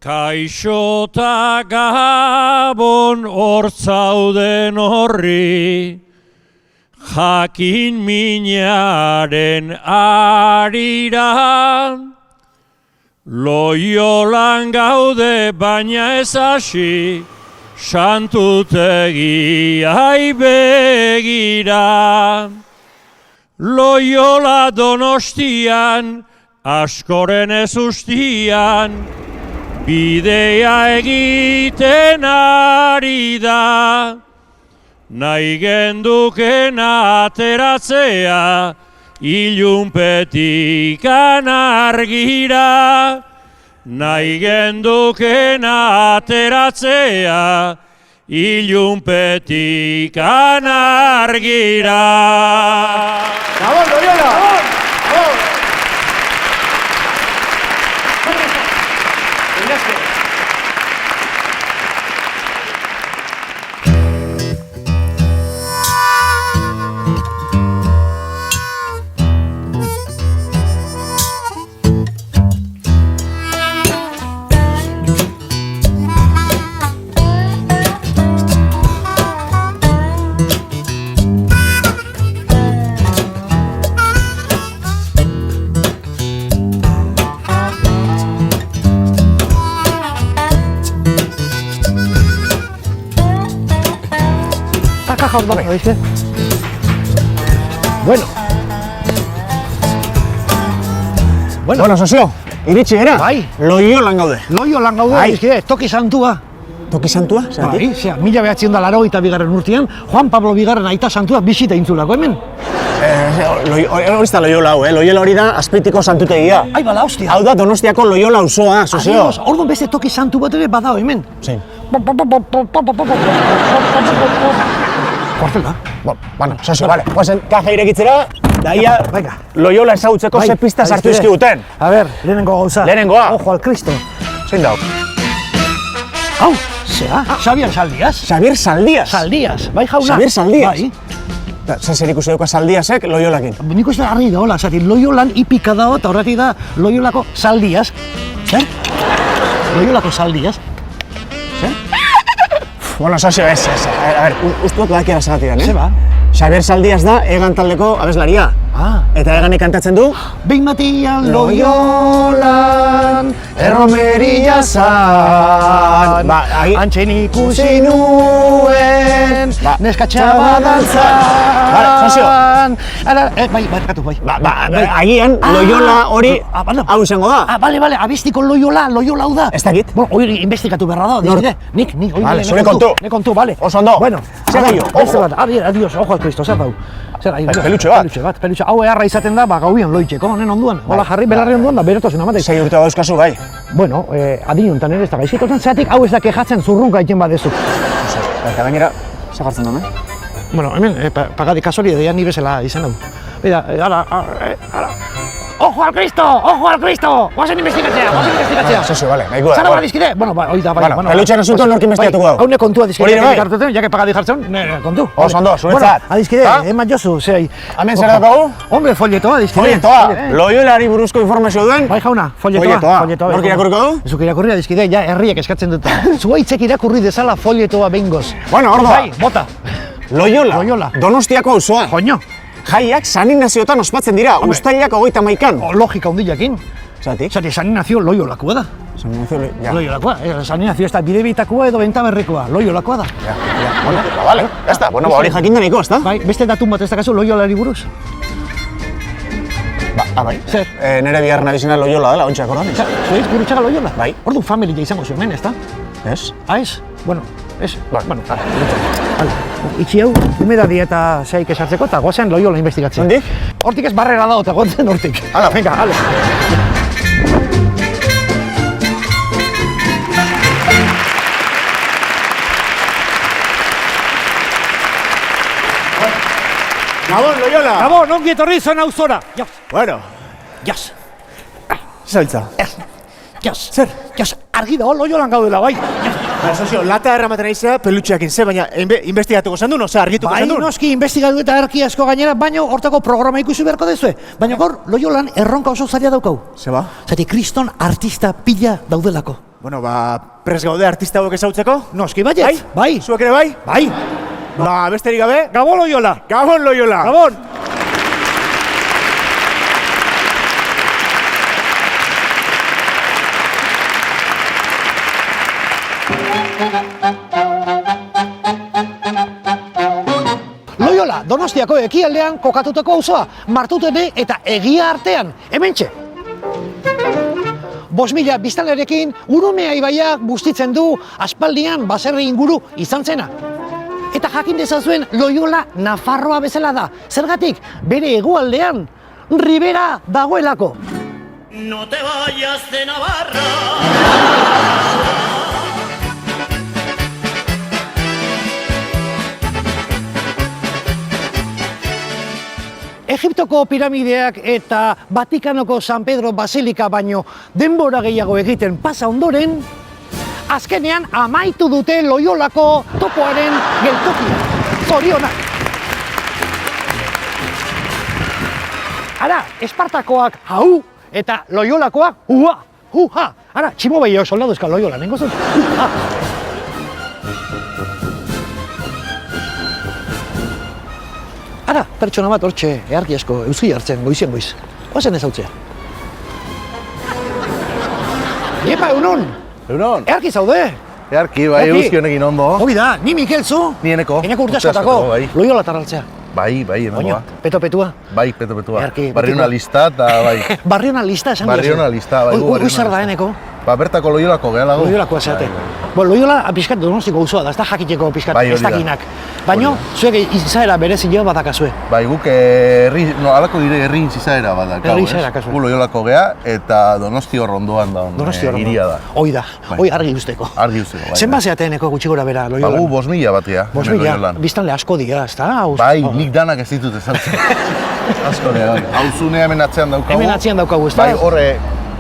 Kaixo ta Gabon hor zauden horri, jakin minaren arira, Loiolan gaude baina ez hasi, santutegiai begira. Loiola Donostian, askoren ez ustian, bidea egiten ari da, nahi genduken ateratzea, ilunpetik argira. Nahi genduken ateratzea, ilunpetik argira. ¡Vamos, Loyola! ¡Vamos! ¿Viste? Bueno, sozio, iritsi era? Bai. Loiolan gaude. Loiolan gaude, izkide, toki santua. Toki santua? Bai, zera, 1982 urtean, Juan Pablo Bigarren aita santua bisita intzulako hemen. Hori da Loiola hau, Loiola hori da Azpeitiko santutegia. Ai, bala, hostia. Hau da Donostiako Loiola auzoa, sozio. Adios, orduan beste toki santu bat ere badao hemen. Zein? Kuartela. Bueno, sozio, bale. Guazen, kaja irekitzera, daia Loiola ezagutzeko ze pista sartu izkiguten. A ber, lehenengo gauza. Lehenengoa. Ojo al Cristo. Zein dago? Hau, zera, Xabier Saldias. Xabier Saldias. Saldias, bai jauna. Xabier Saldias. Bai. Zer ikusi dauka Saldiasek Loiolakin? Nik uste harri da, hola, zati, Loiolan ipika dago eta horretik da Loiolako Saldias. Zer? Loiolako Saldias. Zer? Bueno, sozio, ez. A ver, ustuak badakiela zagatik den, Zeba. Xabier Saldias da Egan taldeko abeslaria. Eta Eganek kantatzen du? Behin batian Loiolan, erromeria zan, antxen ikusi nuen, neskatxa badantzan. Vale, sozio. Bai, barkatu, bai. Agian Loiola hori hau izango da. Bale, abestiko Loiola hau da. Ez dakit. Bueno, hori investigatu beharra da, dizide. Nik, Vale, zure kontu. Ne kontu, bale. Oso ondo. Bueno, zer gehiago, ojo. Adios, ojo al Cristo, zer dau. Pelutxe bat. Hau eharra izaten da, gauian loitxeko, honen onduan. Hola jarri, belarri onduan da, berotasun amatek. 6 urte dauzkazu, bai. Bueno, adinuntan ere ez da gaizkitotan, zeatik hau ez da kejatzen zurrunka egiten badezu. Eta gainera, zagartzen duen, Bueno, hemen, pagadi kasori edo ni bezala izan hau. Bida, ara. Ojo al Cristo! Guazen investigatzea! Sozio, bale, nahikoa. Zara gara dizkide? Bueno, hori da, bai. Bueno, pelutxean asunto nork investigatuko hau. Haune kontua dizkide. Hori bai? Jake pagadi jartzen, kontu. Oso ondo, zuretzat. Bueno, adizkide, eman jozu, zei. Hemen zer daukagu? Hombre, folletoa dizkide. Folletoa! Loiolari buruzko informazio duen? Bai, jauna, folletoa. Nork irakurriko du? Zuk irakurri adizkide, ja, herriek eskatzen dut. Zuaitzek irakurri dezala folletoa behingoz. Bueno, ordoa. Bai, bota. Loiola. Donostiako auzoa. Joño. Jaiak San Ignaziotan ospatzen dira, uztailak 31an. Logika hundilakin. Zergatik? Zati, San Ignazio Loiolakoa da. San Ignazio Loiolakoa, San Ignazio ez da bidebitakoa edo bentaberrikoa, Loiolakoa da. Bueno, bale, ezta, bueno, hori jakin deniko, ezta? Bai, beste datun bat ez dakazu Loiolari buruz. Bai. Zer? Nere bigarren abizena Loiola dela, ontsak ordan. Zueiz gurutxaga Loiola? Bai. Ordu familia izango zuen, ezta? Ez? Ez? Bueno, ez? Bueno, Vale. itxi hau, humedadia eta zeik esartzeko eta goazen Loiola investigatzen. Nondik? Hortik ez barrera dago eta goazen hortik. Hala, venga, ale. Gabon, Loiola! Gabon, ongi etorri zuen auzora. Bueno, Jas. Zabiltza. Jas. Zer? Jas, argi dago Loiolan gaudela, bai. Sozio, lata erramaten aizea pelutxeakin ze, baina investigatuko zen du, no? Argituko Bai, zen du? noski, investigatu eta erki asko gainera, baino hortako programa ikusi beharko dezue. Baina gaur, Loiolan erronka oso zaila daukau. Ze ba? Zati, kriston artista pila daudelako. Bueno, prest gaude artista hauek ezautzeko? Noski, baiet? Bai. Zuek ere bai? Bai. Besterik gabe? Gabon Loiola. Gabon, Loiola! Gabon. Loiola, Donostiako ekialdean kokatutako auzoa, Martutene eta Egia artean, hementxe. 5.000 biztanlerekin Urumea ibaiak bustitzen du aspaldian baserri inguru izan zena. Eta jakin dezazuen Loiola Nafarroa bezala da. Zergatik, bere hegoaldean Ribera dagoelako. No te vayas de Navarra. Egiptoko piramideak eta Vatikanoko San Pedro Basilika baino denbora gehiago egiten pasa ondoren, azkenean amaitu dute Loiolako topoaren geltokia. Zorionak! Ara, Espartakoak hau eta Loiolakoak hua, huha. Ara, tximo behio soldadu eskal Loiola, nengo zuz? Huha. Ara, pertsona bat hortxe, earki asko, euski hartzen, goizien goiz. Oazen ez hautzea. Iepa, egunon! Egunon! Earki zaude! Earki, bai, Earki. euski honekin ondo. Hobi da, ni Mikelzu. Ni eneko. Eneko urte askotako, bai. Loiola tarraltzea. Bai, Oino, enengoa. peto-petua. Bai, peto-petua. Earki, Barrionalista eta bai. Barrionalista esan diozu. Barrionalista, bai, gu Ui, zer da, eneko? Ba, bertako Loiolako gehala gu. Loiolakoa zeate. Bueno, Loiola pixkat Donostiko auzoa da, ez da jakiteko pixkat, Bai, ez hori da. dakinak. Baina, zuek izaera berezio badakazue. Bai, guk herri, alako dire herri izaera badakau, Herri ez? izaera, kasue. Gu Loiolako gea eta Donosti horrondoan da, Donosti horren. hiria da. Hoi da, Bai. hoi argi usteko. Argi usteko, bai. Zenbat zeateneko gutxi gora bera Ba, Loiolan? gu 5.000 batea, hemen 5.000, Loiolan. biztanle asko dira, ez da? Bai, nik danak ez ditut ezautzen. Asko dira, bai. Hauzunea hemen atzean daukagu. Hemen atzean daukagu, ez da? Bai, horre,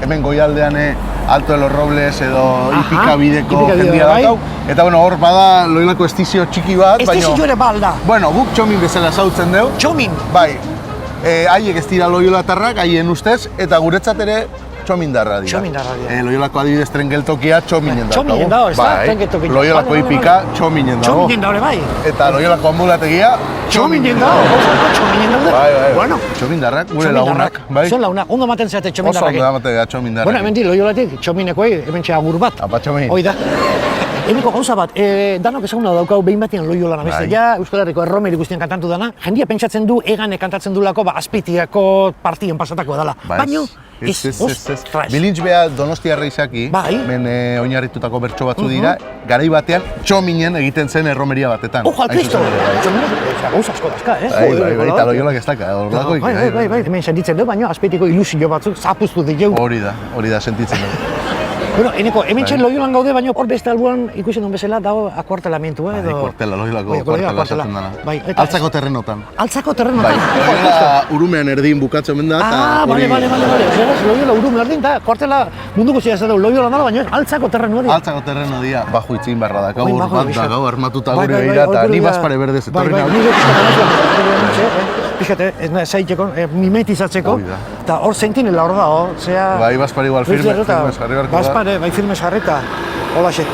hemen goialdean Alto de los Robles edo Ipika bideko Ipika bideko, jendia bai. daukau. Eta bueno, hor bada Loiolako estizio txiki bat, Ez dizio ere balda. Bueno, guk txomin bezala zautzen deu. Txomin. Bai, haiek ez dira Loiolatarrak, haien ustez, eta guretzat ere txomindarra dira. Txomindarra dira. Loiolako adibidez tren geltokia txominen daukagu. Txominen dago, ez da? Bai, Tren geltokia. Loiolako Vale, vale, Ipika txominen dago. Txominen daure bai. Eta Loiolako ambulategia Txominen dago, txominen daude. Bai. Bueno, Txomindarrak, gure lagunak. Bai. Zuen lagunak, ondo maten zeate Oso txomindarrak. ondo damatea txomindarrak. Bueno, hemen di Loiolatik, txominekoei, hemen agur bat. Apa txomin. Hoi da. Eneko gauza bat, danok ezaguna daukau behin batean Loiolan abeste. Bai. Ja, Euskal Herriko erromeri guztien kantantu dana, jendia pentsatzen du Egane kantatzen dulako, Azpeitiako partien pasatako dela. Baina, ez. Bilintz beha Donostiarra izaki, Bai. hemen oinarritutako bertso batzu dira, garai batean txominen egiten zen erromeria batetan. Ojo al Hain Cristo! zuzen ere, bai. Txominek, gauza asko dazka, Bai, eta Loiolak ez daka, horrelako Bai, hemen sentitzen du, baina Azpeitiko ilusio batzuk zapuztu ditu. Hori da, sentitzen dugu. Bueno, eneko, hemen txen Loiolan gaude, baina hor beste albuan ikusi non bezala dago akuartelamentua edo... Kuartela, Loiolako Bai, kuartela kuartela. esaten dana. Bai, eta- Altzako terrenotan. Altzako terrenotan. Bai, Ojo al Cristo! Loiola urumean erdin bukatzen omen da, eta... Ah, hori- bale. Beraz, Loiola urum erdin, eta kuartela munduko zia ez da Loiola dala, baina altzako terreno hori. Altzako terreno dira, baju itzin barra da, Oin hor bajo, bat bizkat. da, gau armatuta Bai, gure bai, begira, eta hor ni gure bazpare berdez Bai, etorri nago. nire pixkate, ez nahi zaiteko, mimetizatzeko, Hori da. eta hor sentinela hor da, zea... Bai, bazpare igual firme jarri beharko da. Bazpare, bai firme jarreta, hola xe.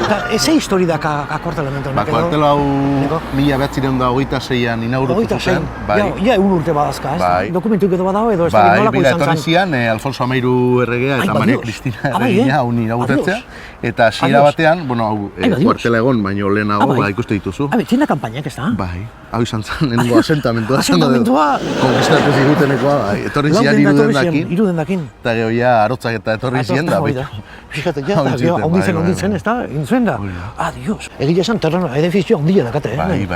Eta eze histori daka akuartelamento honek Ba, kuartelo hau Neko? 1926an inauguratu Hogeita zein, zuten. Bai. ja egun urte badazka, ez? Bai. Dokumentuk edo badago edo ez da Bai, nolako bila izan etorri zen. zian Alfonso Amairu erregea Ai, eta ba, Maria Dios. Cristina Ah, bai, erregea hau inauguratzea. Eta hasiera Adiós. batean, bueno, hau Ai, ba, Dios. kuartela egon, baino lehenago, bai. ba, ikuste dituzu. Tienda kampainak, ez da? Bai, hau izan zen, lehenengo asentamentua. Asentamentua? Konkistatu zigutenekoa, bai. Etorri zian irudendakin. Irudendakin. Eta gero ja arotzak eta etorri zian da. Fíjate, ja, Hau entzuten, onditzen, bai. ez da? zuen da? Adios. Egia esan terreno edifizio handia dakate, Bai.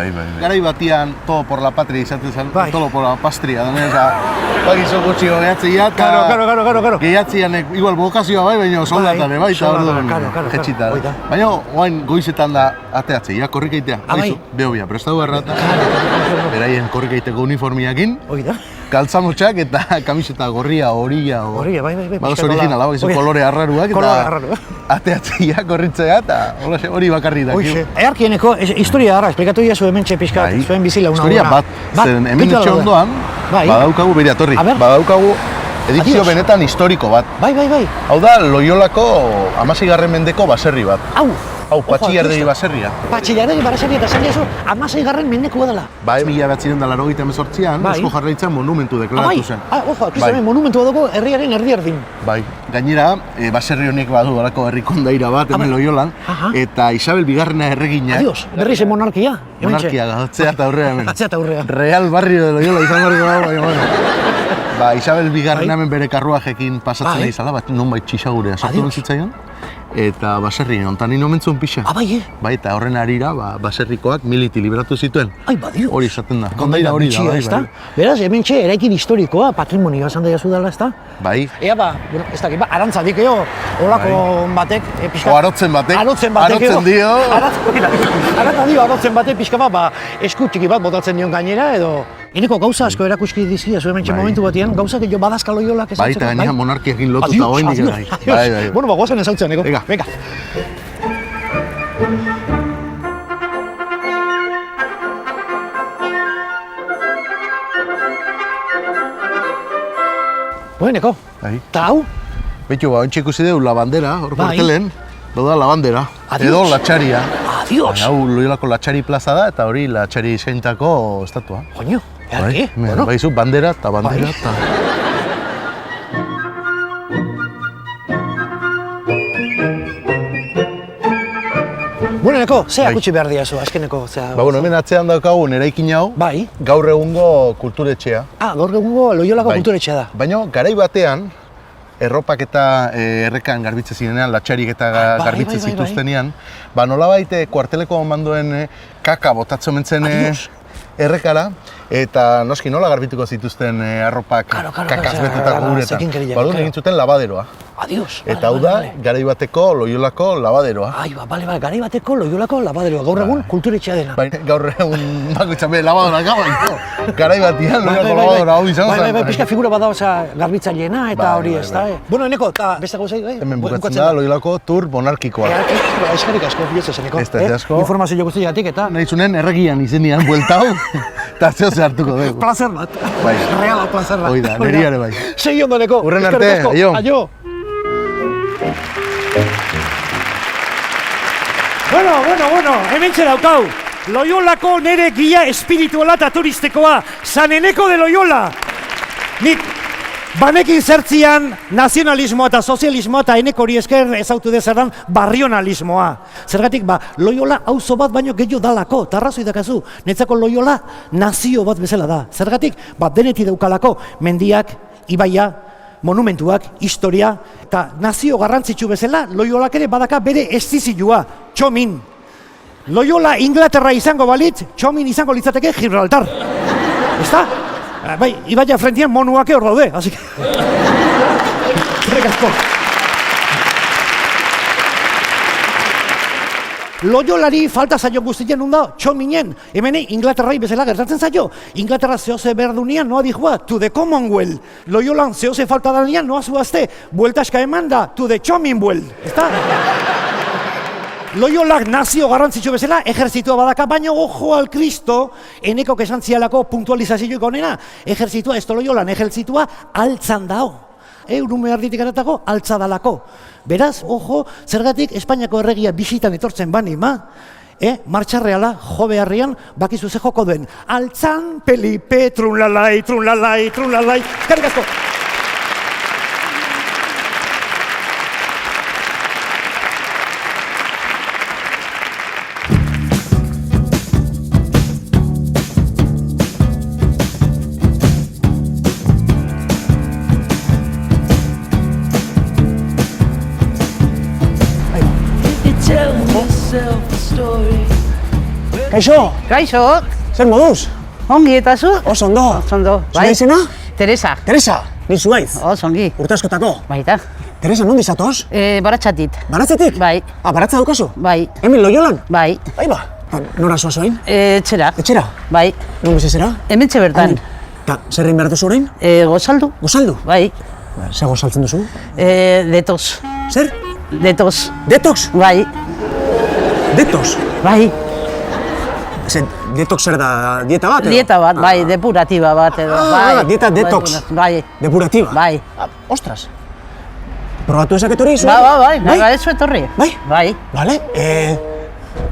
Garai batian, todo por la patria izaten zen, Bai. todo por la pastria, bagizo gutxiko gehiatzia, Claro. gehiatzian, igual bokazioa bai, baina soldatare bai, eta soldata, orduan claro, jetxita. hoi da. Baina, oain goizetan da ateatzea, korrikeitea, Bai. behobia, prestatu errata, beraien korrikeiteko uniformiakin, Hoi da. kaltzamotxak eta kamiseta gorria, horia, Gorria, bai. Bagoz originala, bagizu kolore arraruak, Kolore arrarua. ateatzea, korritzea, eta hori bakarri da. Hoxe. Earkieneko historia harra, esplikatu dira zuen mentxe pixka, Bai. zuen bizila una. Historia bat, zen hemen etxe ondoan, Bai. badaukagu, bere atorri, A ber. badaukagu edizio Adios. benetan historiko bat. Bai. Hau da, Loiolako 16. mendeko baserri bat. Hau, Ojo, Patxillardegi Cristo. baserria. Patxillardegi baserria eta zan diazu, 16. mendekua dela. Bai, 1988an, Bai. Eusko Jaurlaritzan monumentu deklaratu zen. Ojo, Kristomen monumentua dugu herriaren erdi-erdin. Bai, gainera, baserri honek badu halako herri kondaira bat, hemen Loiolan, Aha. eta Isabel Bigarrena erreginak, Adios, berriz monarkia. monarkia gatzea eta aurrea hemen. Atzea eta aurrea. Real barrio de Loiola izan barrio dago, baina bueno. Isabel Bigarrena hemen bere karruajekin pasatzen Bai. izala, bat nonbait txisagure sartu Adios. zitzaion. Eta baserri hontan inomentzun pixa. Bai, Bai, eta horren arira, baserrikoak militi liberatu zituen. Badios. Hori esaten da. Kondaira hori da, bai, ezta? bai. Beraz, hemen txe, eraikin historikoa, patrimonioa esan daiazu dela, ezta? Bai. Ea bueno, ez dakit, arantza dikeo, olako batek, pixka... O arotzen batek. Arotzen batek, Arotzen dio. Arantza dio, arotzen batek, pixka bat, esku txiki bat botatzen dion gainera, edo... Eneko gauza asko erakuski dizkia, zuen mentxe Bai. momentu batean, gauza gehiago badazka Loiolak Bai, ezagutzeko, eta gainera monarkiakin lotuta Adios, oraindik adios, bai. adios. Bai. Bueno, guazen ezautzen, Eneko. Venga. Bueno, Eneko, Bai. eta hau? Beitu, ontsa ikusi dugu la bandera, hor Bai. kartelen, dauda la bandera. Adios. Edo latxaria. Adios! Baina, hau Loiolako latxari plaza da, eta hori latxari zaintako estatua. Coño, earki, Bai, baizu, bandera eta bandera Bai. eta... Bueno, Eneko, ze Bai. akutsi behar diazu, azkeneko, zea... Bueno, hemen atzean daukagun eraikin hau, Bai. gaur egungo kulturetxea. Gaur egungo Loiolako Bai. kulturetxea da. Baina, garai batean, erropak eta errekan garbitzen zirenean, latxarik eta garbitzen bai. zituztenean, nolabait kuarteleko mandoen kaka botatzen mentzen Adios. errekara, eta noski nola garbituko zituzten arropak Claro, kakaz claro, beteta claro, guretan. zekinkeria, Orduan claro. egin zuten labaderoa. Adios. Eta hau da, garai bateko Loiolako labaderoa. Bale, garai bateko Loiolako labaderoa, gaur egun kulturetxea dena. Bai, gaur egun bakoitzan bere labadorak gabaino. Garai batian Loiolako labadora hau izan zen. Bai, pixka figura bada, garbitzaileena eta Bai, hori bai, ez da. bai. Bueno, Eneko, eta beste gauzei, Hemen bukatzen da Loiolako tur monarkikoa. Eskerrik asko, bihotzez, Eneko. Ez da, ez asko. Informazio guztiatik eta... Nahi zunen erregian izenean buelta hau, eta zeo ze hartuko dugu. Plazer bat. Bai. Reala plazer bat. Hoi da, niri ere bai. Segi ondo, Eneko. Hurren Eskerrik arte, asko. aio. Aio. Bueno, hementxe daukau. Loiolako nere gila espirituala eta turistekoa, San Eneko de Loiola. Nik banekin zertzian nazionalismoa eta sozialismoa eta Eneko hori esker ezautu dezerdan barrionalismoa. Zergatik, Loiola auzo bat baino gehiago dalako, eta arrazoi dakazu, netzako Loiola nazio bat bezala da. Zergatik, deneti daukalako, mendiak, ibaia, monumentuak, historia, eta nazio garrantzitsu bezala, Loiolak ere badaka bere estizilua, Txomin. Loiola Inglaterra izango balitz, Txomin izango litzateke Gibraltar. Ezta? Bai, ibaia frentian monuake hor daude, así que... Zerrek asko. Loiolari falta zaio guztien nunda Txominen, hemen Inglaterrai bezala gertatzen zaio. Inglaterra zehose berdunian noa dijua, to the Commonwealth. Loiolan zehose falta danian noa zuazte, bueltaska eman da, to the Commonwealth. Ezta? Loiolak nazio garrantzitsu bezala, ejerzitua badaka, baina ojo al Kristo, Eneko esan zialako puntualizazioik onena, ejerzitua, ez Loiolan, ejerzitua altzan dao. Urume arditik aratako, altza dalako. Beraz, ojo, zergatik Espainiako erregia bisitan etortzen bani, martxarreala, jo beharrian, bakizu ze joko duen. Altzan, Pelipe, trunlalai, trunlalai, trunlalai, eskerrik asko. Tell me Kaixo, Kaixo, zer moduz? ongi eta zu? Oso ondo. Oso ondo, Zure izena? Teresa, Teresa, ni zuaiz. oso ongi. Urte askotako. Baita, Teresa, nondi zatoz? baratxatit. Baratzetik? Bai. Baratza daukazu? Bai, Hemen Loiolan? bai, Bai ba. Nora zoaz orain? etxera, Etxera? bai, Non bizizera? hementxe bertan, Ta, zer egin behar duzu orain? gozaldu, Gozaldu? bai, Zer gozaltzen duzu? detox, Zer? detox, Detox? bai, Detox? bai, Zer, detox zer da dieta bat edo? dieta bat, bai, depuratiba bat edo, bai. dieta detox. Bai, Depuratiba? bai, Ostras. Probatu ezaket hori? bai, nahi ez etorri. Bai? Bai, Vale,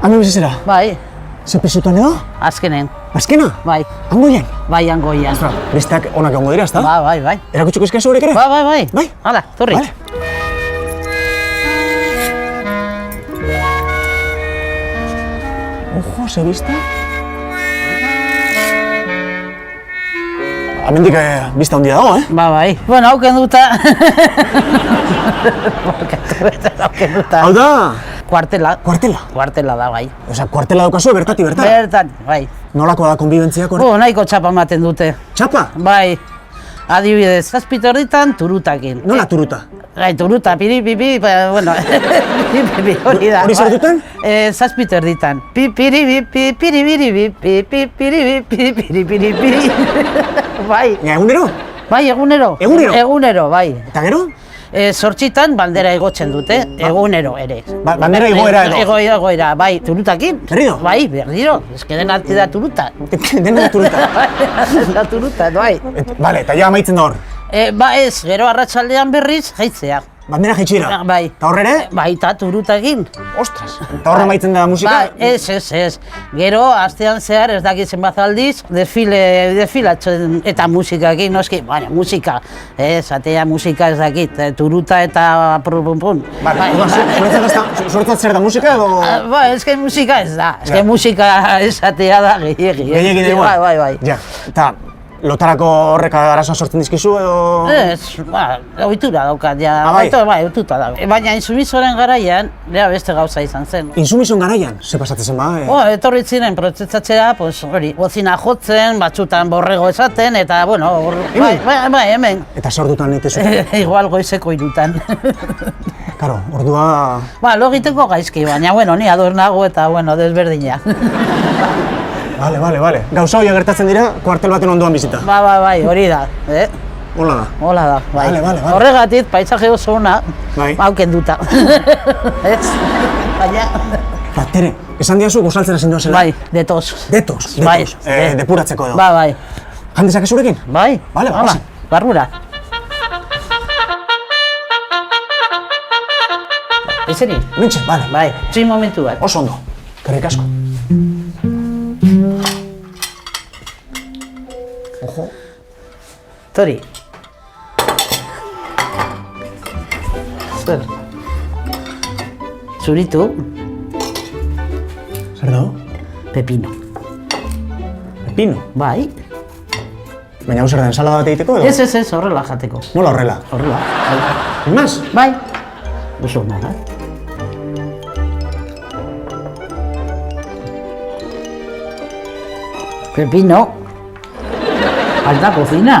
hemen bizizera? bai, Zer pisutan edo? azkenen, Azkena? bai, Angoien? bai, angoian. Besteak onak egongo dira, ezta? Bai, bai, Erakutsuko eskazu horiek ere? bai, Bai? hala, torri. Vale. Ojo, ze bista? Hemendik bista handia dago, Bai. Bueno, hau kenduta. Hau kenduta. Hau da, Kuartela. kuartela. Kuartela da, bai. Osea, kuartela daukazu bertati bertara. Bertan, bai. Nolakoa da konbibentziak hori? Nahiko txapa ematen dute. Txapa? Bai. Adibidez, zazpitorditan turutakin. Nola turuta? Bai, turuta, piri, bueno, piri, hori da. Hori zer duten? Zazpitorditan. Piri, piri. Bai, Egunero? bai, egunero. Egunero? Egunero, bai. Eta gero? Zortzitan bandera igotzen dute, egunero ere. Bandera igoera edo? Egoera, bai, turutakin. Berriro? Bai, berriro. Ez que denati da turuta. Dena da turuta. Da turuta, bai. Vale, eta ja amaitzen da hor. Ba ez, gero arratsaldean berriz, jaitzea. Bandera jaitsira. Bai. Eta horre ere? Bai, eta turutakin. Ostras. Eta horre amaitzen da musika? Bai, ez. Gero, astean zehar, ez dakit zenbat aldiz, defilatzen eta musikakin, noski, bueno, musika. Zatea musika ez dakit, turuta eta pum. Vale, zuretzat zer da musika edo? Ba, ez que musika ez da, ez que musika esatea da gehiegi. Gehiegi da igual? Bai. Ja, eta lotarako horrek arazoa sortzen dizkizu edo? Ez, ohitura daukat, ja, bai? ohituta da. Baina insumisoren garaian, beste gauza izan zen. Insumizon garaian, ze pasatzen zen ba? Etorri ziren protestatzera, pues hori, bozina jotzen, batzutan borrego esaten, eta, bueno, bai, hemen. Eta zer ordutan nitezu? Igual goizeko 3:00. Karo, ordua... Lo egiteko gaizki, baina, bueno, ni ador nago eta, bueno, desberdina. Vale. Gauza horiek gertatzen dira, kuartel baten ondoan bizita. Bai, hori da, Hola da. Hola da, bai. Vale. Horregatik, paisaje oso ona, Bai. hau kenduta. Ez, baina... Tere, esan diazu gozaltzen ezin doa zela? Bai, detox. Detox. Bai. Depuratzeko edo. Bai. Jandezak ezurekin? Bai, Vale, hala, hasi. barrura. Ezeri? Mintxe, vale. Bai, txin momentu bat. Oso ondo. Kerrik asko. Ojo. Tori. Zer? Zuritu, Zer dago? pepino. Pepino. Bai. Baina hau zer da, ensalada bat egiteko edo? Ez, horrela jateko. Nola horrela? Horrela, Mas? bai. Oso ona da. Pepino. Alta cocina.